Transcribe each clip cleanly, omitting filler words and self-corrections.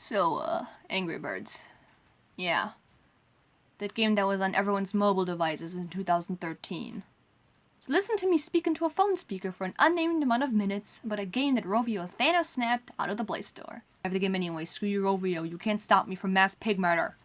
So, Angry Birds. Yeah. That game that was on everyone's mobile devices in 2013. So listen to me speak into a phone speaker for an unnamed amount of minutes about a game that Rovio Thanos snapped out of the Play Store. I have the game anyway, screw you Rovio, you can't stop me from mass pig murder.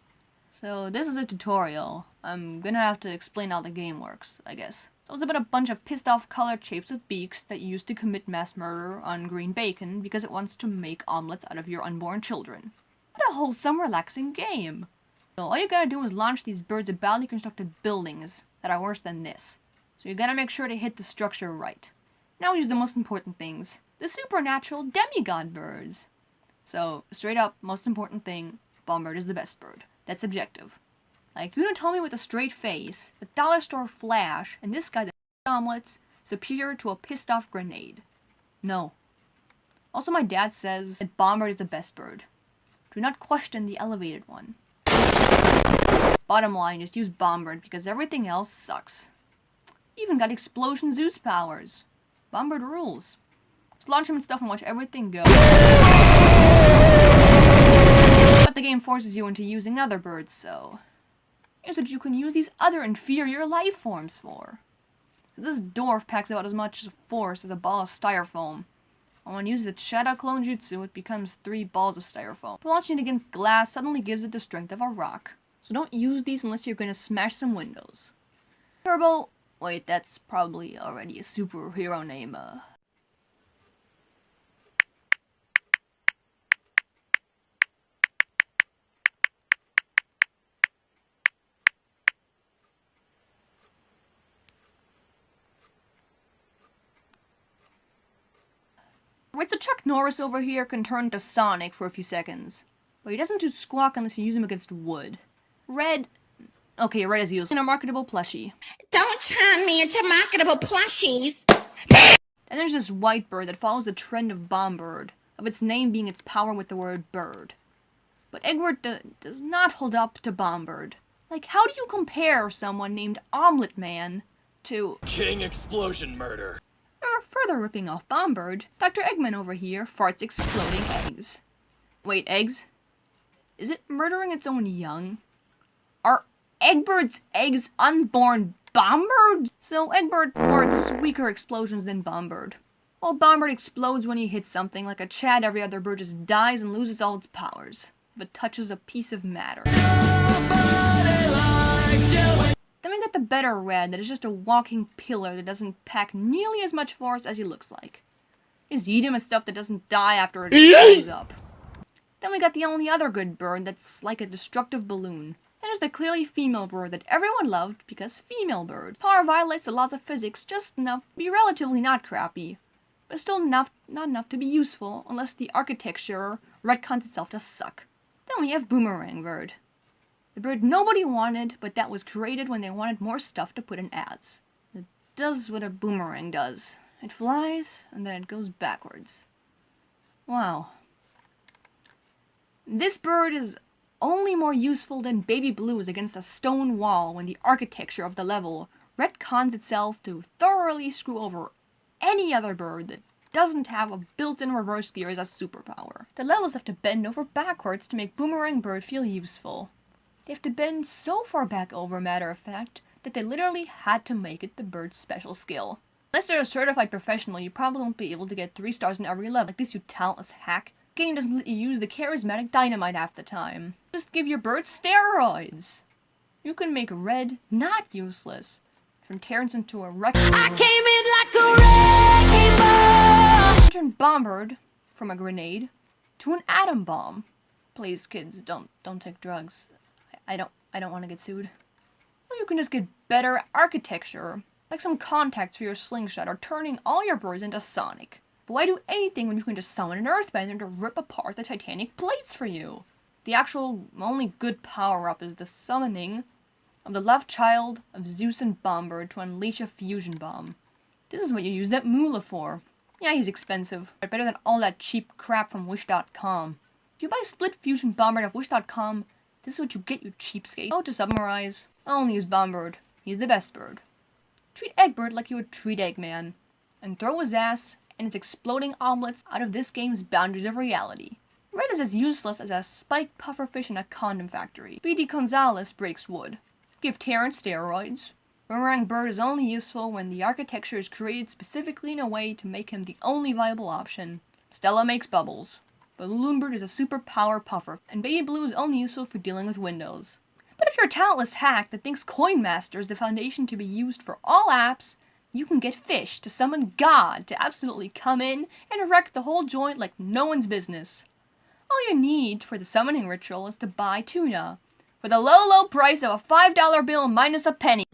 So this is a tutorial. I'm gonna have to explain how the game works, I guess. So it's about a bunch of pissed off colored shapes with beaks that used to commit mass murder on green bacon because it wants to make omelets out of your unborn children. What a wholesome, relaxing game! So all you gotta do is launch these birds at badly constructed buildings that are worse than this. So you gotta make sure to hit the structure right. Now use the most important things. The supernatural demigod birds. So, straight up, most important thing, Bombird is the best bird. That's objective. Like, you don't tell me with a straight face, the dollar store flash, and this guy that omelets, superior to a pissed off grenade. No. Also, my dad says that Bombird is the best bird. Do not question the elevated one. Bottom line, just use Bombird because everything else sucks. Even got Explosion Zeus powers. Bombird rules. Just launch him and stuff and watch everything go. But the game forces you into using other birds, so here's what you can use these other inferior life forms for. So this dwarf packs about as much force as a ball of styrofoam. And when used its Shadow Clone Jutsu, it becomes 3 balls of styrofoam. But launching it against glass suddenly gives it the strength of a rock. So don't use these unless you're gonna smash some windows. Turbo... Wait, that's probably already a superhero name, Wait, so Chuck Norris over here can turn to Sonic for a few seconds. But he doesn't do squawk unless you use him against wood. Red... Okay, Red is used in a marketable plushie. Don't turn me into marketable plushies! And there's this white bird that follows the trend of Bombird, of its name being its power with the word bird. But Egbert does not hold up to Bombird. Like, how do you compare someone named Omelet Man to King Explosion Murder? Further ripping off Bombird, Dr. Eggman over here farts exploding eggs. Wait, eggs? Is it murdering its own young? Are Egbert's eggs unborn Bombird? So Egbert farts weaker explosions than Bombird. While Bombird explodes when he hits something, like a Chad, every other bird just dies and loses all its powers if it touches a piece of matter. Then we got the better Red that is just a walking pillar that doesn't pack nearly as much force as he looks like. Just eat him and stuff that doesn't die after it blows up. Then we got the only other good bird that's like a destructive balloon. That is the clearly female bird that everyone loved because female bird. Power violates the laws of physics just enough to be relatively not crappy, but still not enough to be useful unless the architecture retcons itself to suck. Then we have Boomerang Bird. The bird nobody wanted, but that was created when they wanted more stuff to put in ads. It does what a boomerang does. It flies, and then it goes backwards. Wow. This bird is only more useful than Baby Blue is against a stone wall when the architecture of the level retcons itself to thoroughly screw over any other bird that doesn't have a built-in reverse gear as a superpower. The levels have to bend over backwards to make Boomerang Bird feel useful. They have to bend so far back over, matter of fact, that they literally had to make it the bird's special skill. Unless you're a certified professional, you probably won't be able to get 3 stars in every level. Like this, you talentless hack. The game doesn't let you use the charismatic dynamite half the time. Just give your bird steroids. You can make Red not useless. Turn Terrence into a wrecking ball. I came in like a wrecking ball! Turn Bombird from a grenade to an atom bomb. Please, kids, don't take drugs. I don't want to get sued. Or you can just get better architecture, like some contacts for your slingshot, or turning all your birds into Sonic. But why do anything when you can just summon an Earthbender to rip apart the titanic plates for you? The actual only good power-up is the summoning of the love child of Zeus and Bombird to unleash a fusion bomb. This is what you use that moolah for. Yeah, he's expensive, but better than all that cheap crap from Wish.com. If you buy Split Fusion Bombird off Wish.com, this is what you get, you cheapskate. So to summarize, I only use Bombird. He's the best bird. Treat Egbert like you would treat Eggman, and throw his ass and his exploding omelets out of this game's boundaries of reality. Red is as useless as a spiked pufferfish in a condom factory. Speedy Gonzales breaks wood. Give Terrence steroids. Boomerang Bird is only useful when the architecture is created specifically in a way to make him the only viable option. Stella makes bubbles. Balloon Bird is a superpower puffer, and Baby Blue is only useful for dealing with windows. But if you're a talentless hack that thinks Coin Master is the foundation to be used for all apps, you can get Fish to summon God to absolutely come in and wreck the whole joint like no one's business. All you need for the summoning ritual is to buy Tuna, for the low, low price of a $5 bill minus a penny.